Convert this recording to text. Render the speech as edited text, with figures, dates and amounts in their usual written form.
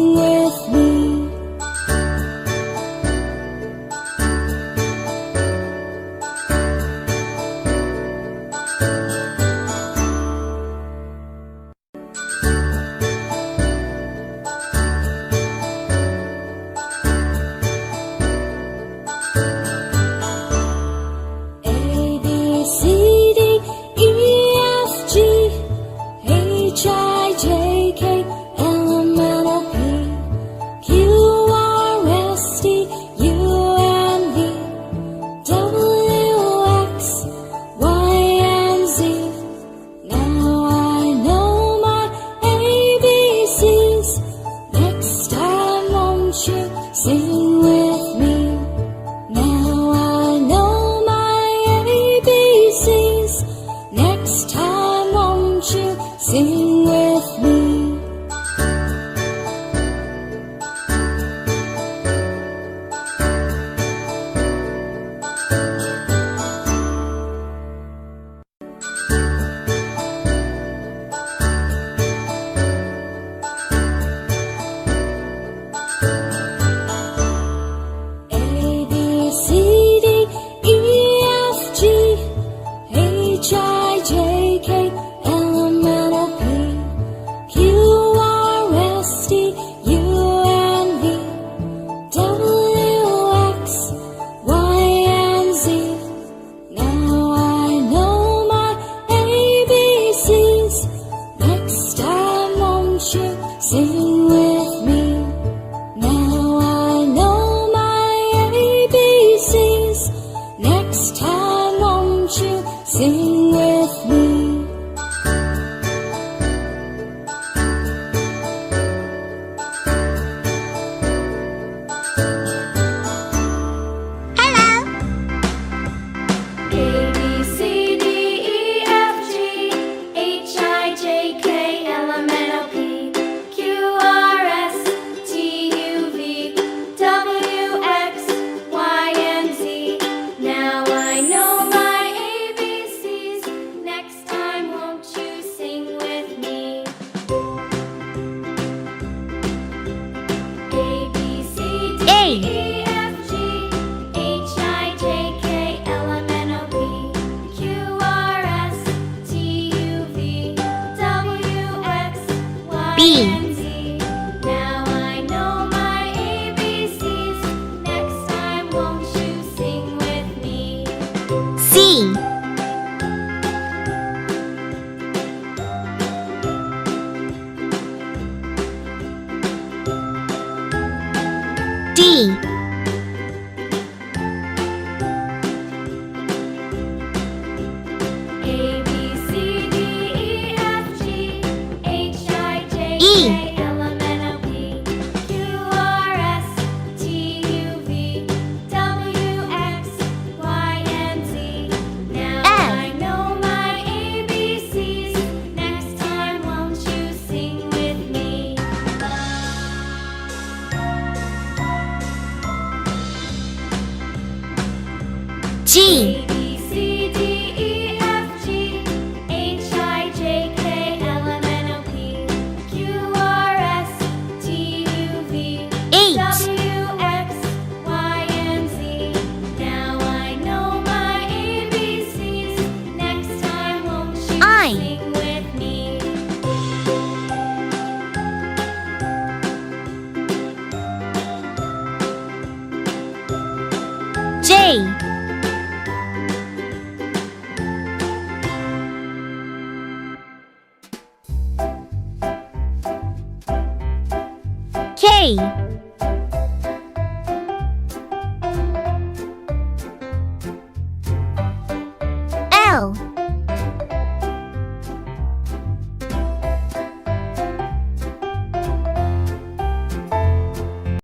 Sing with me. Sing with me. Now I know my ABCs. Next time, won't you sing with me? Sing with me. Now I know my ABCs. Next time, won't you sing with me? Now I know my ABCs. Next time, won't you sing with me? C. D. A, B, C, D, E, F, G, H, I, J, E. K, L, M, N, O, P, Q, R, S, T, U, V, W, X, Y, and Z. Now I know my ABCs. Next time, won't you sing with me? G. A, B, C, D, E, F, G, H, I, J, K, L, M, N, O, P, Q, R, S, T, U, V, H. W, X, Y, and Z. Now I know my ABCs. Next time, won't you I. sing with me? J. K. L.